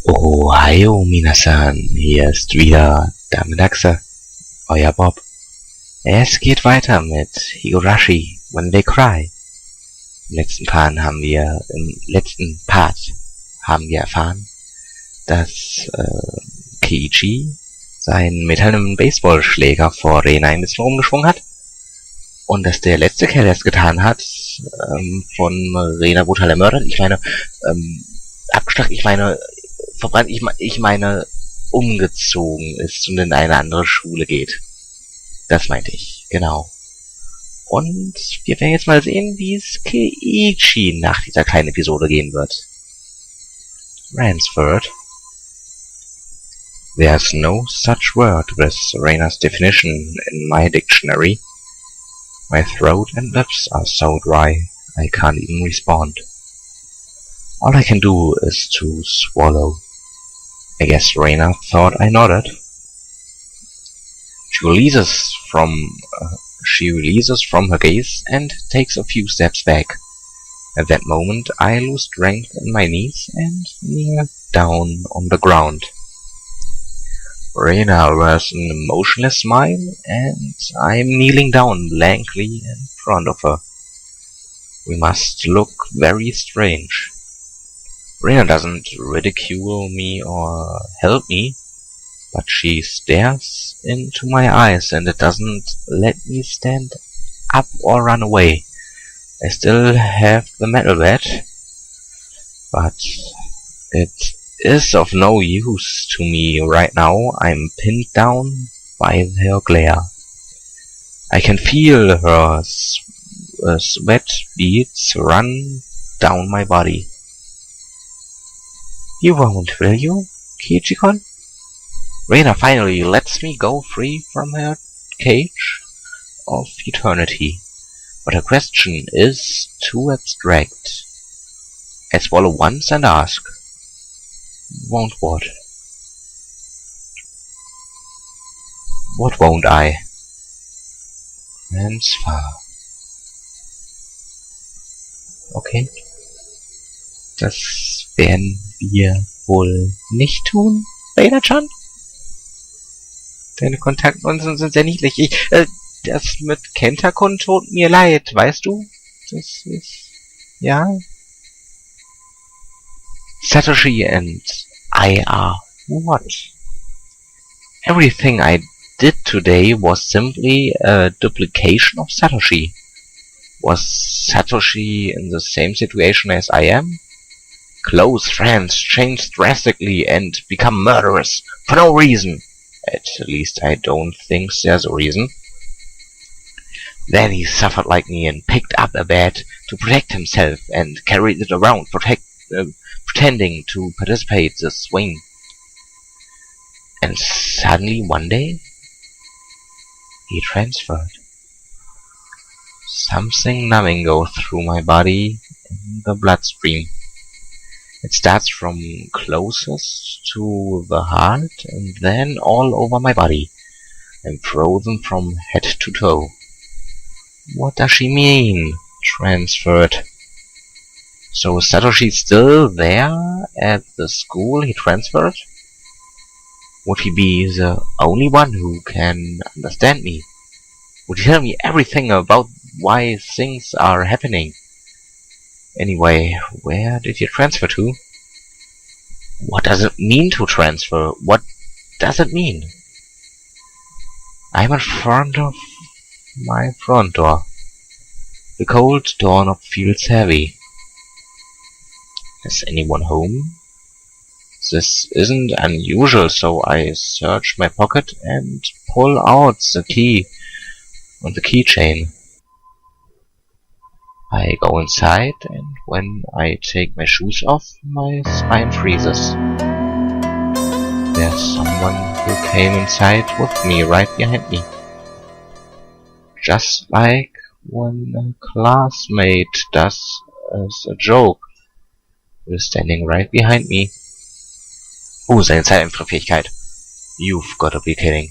Ohio, Minasan, hier ist wieder Danke, euer Bob. Es geht weiter mit Higurashi, When They Cry. Im letzten Part haben wir erfahren, dass Keiichi seinen metallenen Baseballschläger vor Rena ein bisschen rumgeschwungen hat und dass der letzte Kerl, der es getan hat, von Rena brutal ermordet, abgeschlachtet, verbrannt, ich meine umgezogen ist und in eine andere Schule geht. Das meinte ich, genau. Und wir werden jetzt mal sehen, wie es Keiichi nach dieser kleinen Episode gehen wird. Ransford. There's no such word with Rena's definition in my dictionary. My throat and lips are so dry, I can't even respond. All I can do is to swallow. I guess Rena thought I nodded. She releases from her gaze and takes a few steps back. At that moment, I lose strength in my knees and kneel down on the ground. Rena wears an emotionless smile, and I'm kneeling down blankly in front of her. We must look very strange. Rena doesn't ridicule me or help me, but she stares into my eyes and it doesn't let me stand up or run away. I still have the metal bat, but it is of no use to me right now. I'm pinned down by her glare. I can feel her sweat beads run down my body. You won't, will you, Keiichi-kun? Rena finally lets me go free from her cage of eternity, but her question is too abstract. I swallow once and ask, won't what? What won't I? Transfer. Okay. Das werden wir wohl nicht tun, Rena-chan? Deine Kontaktlinsen sind sehr niedlich. Das mit Kenta-kun tut mir leid, weißt du? Das ist... ja? Satoshi and I are what? Everything I did today was simply a duplication of Satoshi. Was Satoshi in the same situation as I am? Close friends change drastically and become murderous for no reason. At least I don't think there's a reason. Then he suffered like me and picked up a bat to protect himself and carried it around, pretending to participate in the swing. And suddenly one day, he transferred. Something numbing goes through my body in the bloodstream. It starts from closest to the heart and then all over my body. I'm frozen from head to toe. What does she mean, transferred? So Satoshi's still there at the school he transferred? Would he be the only one who can understand me? Would he tell me everything about why things are happening? Anyway, where did he transfer to? What does it mean to transfer? What does it mean? I'm in front of my front door. The cold doorknob feels heavy. Is anyone home? This isn't unusual, so I search my pocket and pull out the key on the keychain. I go inside, and when I take my shoes off, my spine freezes. There's someone who came inside with me right behind me. Just like when a classmate does as a joke. Who's standing right behind me. Seine Zeiteinfrifähigkeit. You've gotta be kidding.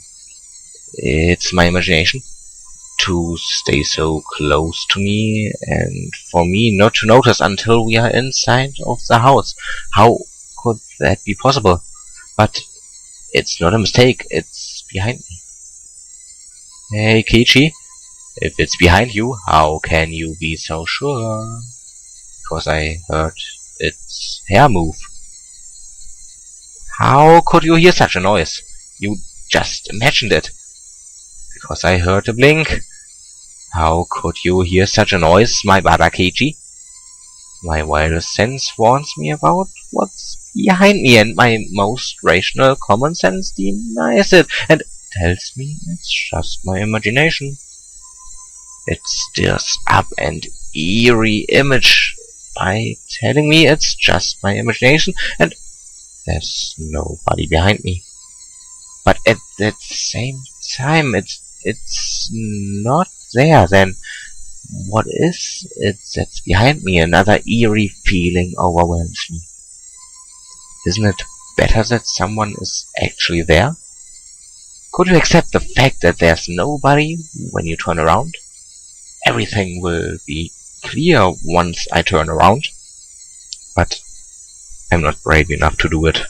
It's my imagination. To stay so close to me and for me not to notice until we are inside of the house. How could that be possible? But it's not a mistake, it's behind me. Hey, Kichi, if it's behind you, how can you be so sure? Because I heard its hair move. How could you hear such a noise? You just imagined it. Because I heard a blink. How could you hear such a noise, my brother Kichi? My widest sense warns me about what's behind me, and my most rational common sense denies it and tells me it's just my imagination. It stirs up an eerie image by telling me it's just my imagination and there's nobody behind me. But at the same time, it's not there. Then what is it that's behind me? Another eerie feeling overwhelms me. Isn't it better that someone is actually there? Could you accept the fact that there's nobody when you turn around? Everything will be clear once I turn around. But I'm not brave enough to do it.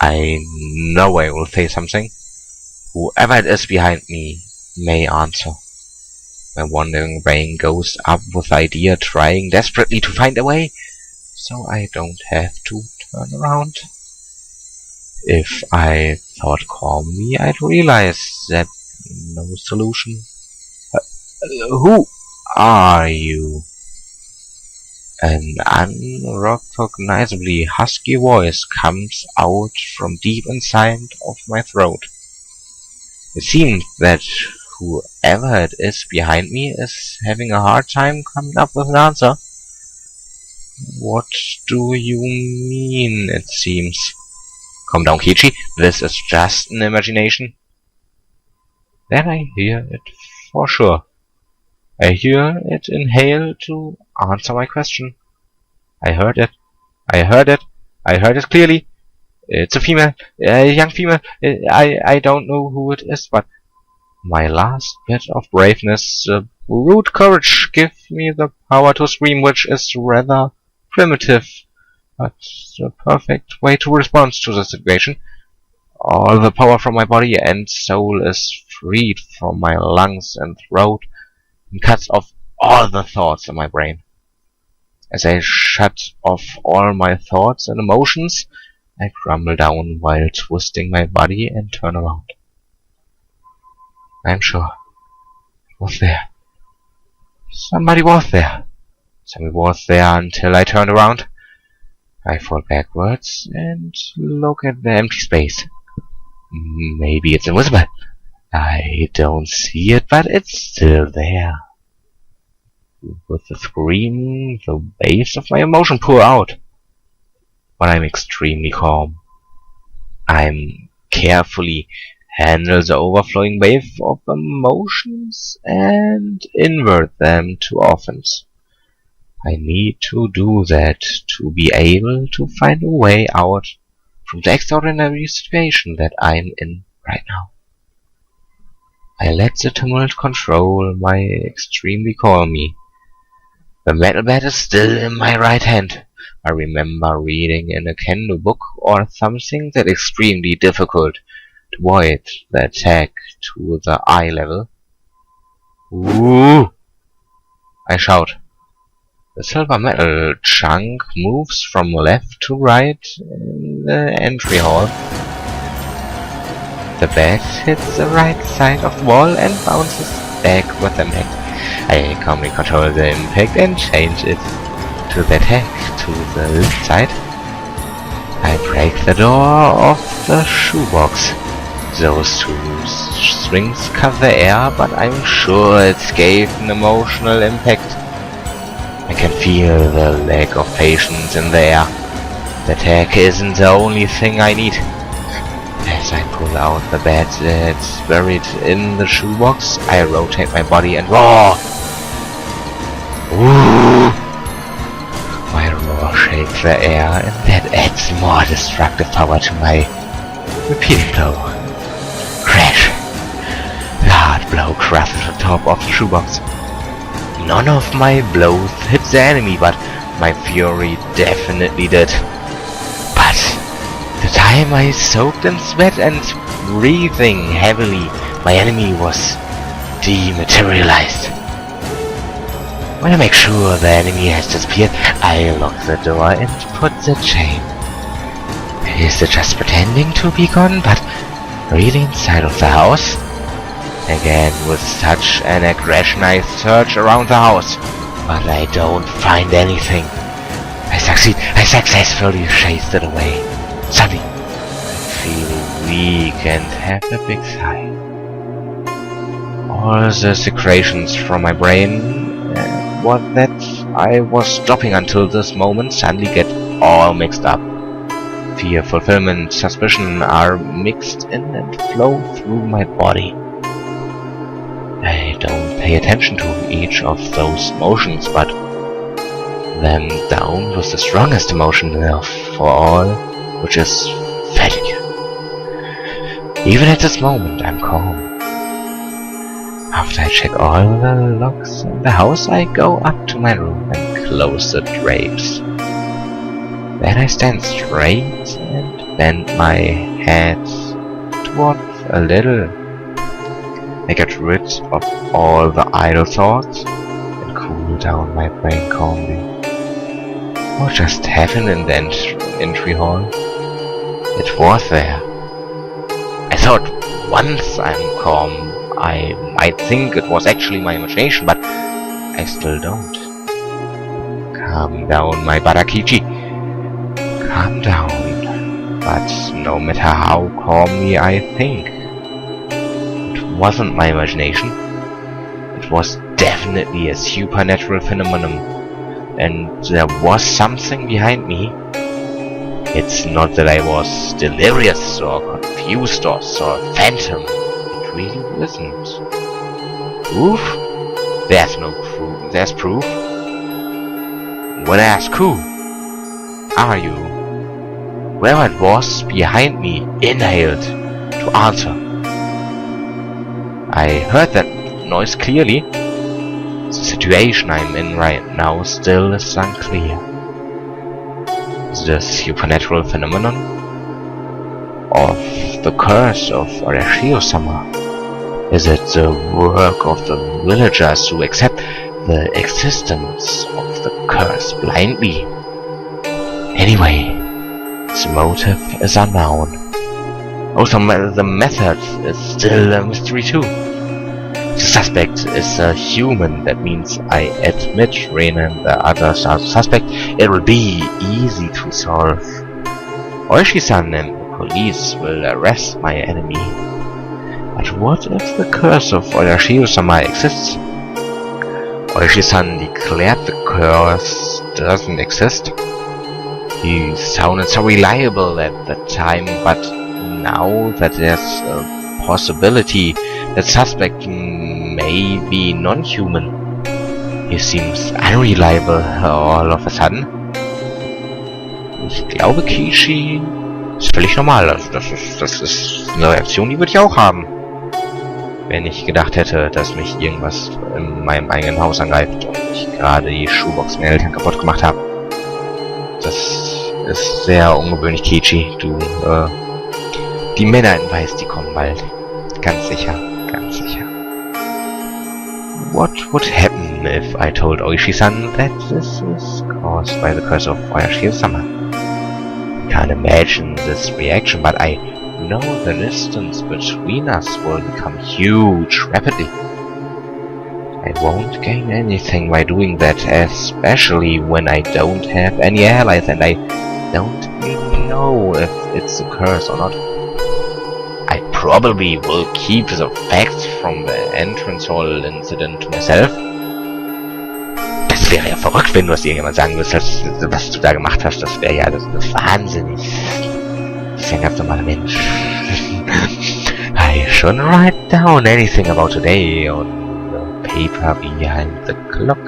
I know I will say something. Whoever it is behind me may answer. My wandering brain goes up with the idea, trying desperately to find a way, so I don't have to turn around. If I thought calmly, I'd realize that no solution. Who are you? An unrecognizably husky voice comes out from deep inside of my throat. It seems that whoever it is behind me is having a hard time coming up with an answer. What do you mean, it seems? Calm down, Kichi. This is just an imagination. Then I hear it for sure. I hear it inhale to answer my question. I heard it. I heard it. I heard it clearly. It's a female, a young female. I don't know who it is, but my last bit of braveness, brute courage, give me the power to scream, which is rather primitive, but the perfect way to respond to the situation. All the power from my body and soul is freed from my lungs and throat, and cuts off all the thoughts in my brain. As I shut off all my thoughts and emotions, I crumble down while twisting my body and turn around. I'm sure it was there. Somebody was there. Somebody was there until I turned around. I fall backwards and look at the empty space. Maybe it's invisible. I don't see it, but it's still there. With a scream, the waves of my emotion pour out. But I'm extremely calm. I'm carefully handle the overflowing wave of emotions and invert them to offense. I need to do that to be able to find a way out from the extraordinary situation that I'm in right now. I let the tumult control my extremely calm me. The metal bat is still in my right hand. I remember reading in a Kendo book or something that extremely difficult to avoid the attack to the eye level. Ooh! I shout. The silver metal chunk moves from left to right in the entry hall. The bat hits the right side of the wall and bounces back with impact. I calmly control the impact and change it to the attack to the left side. I break the door of the shoebox. Those two strings cut the air, but I'm sure it gave an emotional impact. I can feel the lack of patience in the air. The attack isn't the only thing I need. As I pull out the bat that's buried in the shoebox, I rotate my body and roar. Ooh! My roar shakes the air, and that adds more destructive power to my repeating blow. Crash! The hard blow crashes on top of the shoebox. None of my blows hit the enemy, but my fury definitely did. Why am I soaked in sweat and breathing heavily? My enemy was dematerialized. When I make sure the enemy has disappeared, I lock the door and put the chain. Is it just pretending to be gone, but really inside of the house? Again, with such an aggression, I search around the house, but I don't find anything. I succeed. I successfully chased it away. Suddenly, I feel weak and have a big sigh. All the secretions from my brain, what that I was stopping until this moment, suddenly get all mixed up. Fear, fulfillment, suspicion are mixed in and flow through my body. I don't pay attention to each of those emotions, but then down with the strongest emotion for all, which is fatigue. Even at this moment, I'm calm. After I check all the locks in the house, I go up to my room and close the drapes. Then I stand straight and bend my head towards a little. I get rid of all the idle thoughts and cool down my brain calmly. What just happened in the entry hall? It was there. I thought once I'm calm, I might think it was actually my imagination, but I still don't. Calm down, my Barakichi. Calm down. But no matter how calmly I think, it wasn't my imagination. It was definitely a supernatural phenomenon, and there was something behind me. It's not that I was delirious or confused or saw a phantom. It really isn't. Proof? There's no proof. There's proof. When I ask who are you, whoever it was behind me inhaled to answer. I heard that noise clearly. The situation I'm in right now still is unclear. The supernatural phenomenon of the curse of Higurashi-sama? Is it the work of the villagers who accept the existence of the curse blindly? Anyway, its motive is unknown. Also, the method is still a mystery too. The suspect is a human, that means I admit Reina and the others are suspect. It will be easy to solve. Oishi-san and the police will arrest my enemy. But what if the curse of Higurashi-sama exists? Oishi-san declared the curse doesn't exist. He sounded so reliable at the time, but now that there's a possibility that suspect may be non-human, he seems unreliable all of a sudden. Ich glaube, Kishi ist völlig normal. Also das ist eine Reaktion, die würde ich auch haben, wenn ich gedacht hätte, dass mich irgendwas in meinem eigenen Haus angreift und ich gerade die Schuhbox meiner Eltern kaputt gemacht habe. Das ist sehr ungewöhnlich, Kichi. Die Männer in Weiß, die kommen bald. Ganz sicher, ganz sicher. What would happen if I told Oishi-san that this is caused by the curse of Higurashi-sama? I can't imagine this reaction, but I know the distance between us will become huge rapidly. I won't gain anything by doing that, especially when I don't have any allies and I don't even know if it's a curse or not. I probably will keep the facts from the entrance hall incident to myself. Das wäre ja verrückt, wenn du das irgendjemand sagen würdest, was du da gemacht hast. Das wäre ja wahnsinnig. Das ist ja ein ganz normaler Mensch. I shouldn't write down anything about today on the paper behind the clock.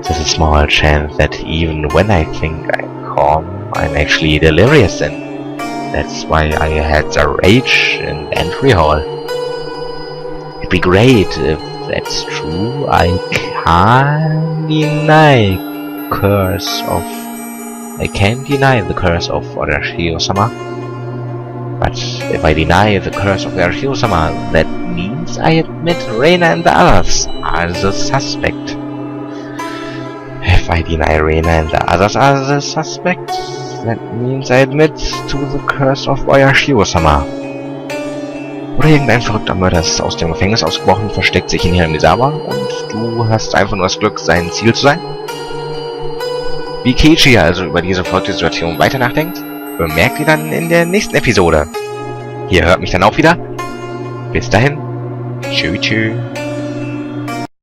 There's a small chance that even when I think I'm calm, I'm actually delirious, and that's why I had a rage in the entry hall. It'd be great if that's true. I can't deny curse of I can't deny the curse of Higurashi-sama. But if I deny the curse of Higurashi-sama, that means I admit Reina and the others are the suspect. If I deny Reina and the others are the suspect, that means I admit to the curse of Higurashi-sama. Oder irgendein verrückter Mörder ist aus dem Gefängnis ausgebrochen, versteckt sich in Hiramisawa und du hast einfach nur das Glück, sein Ziel zu sein? Wie Keiichi also über diese verrückte Situation weiter nachdenkt, bemerkt ihr dann in der nächsten Episode. Ihr hört mich dann auch wieder. Bis dahin. Tschüss.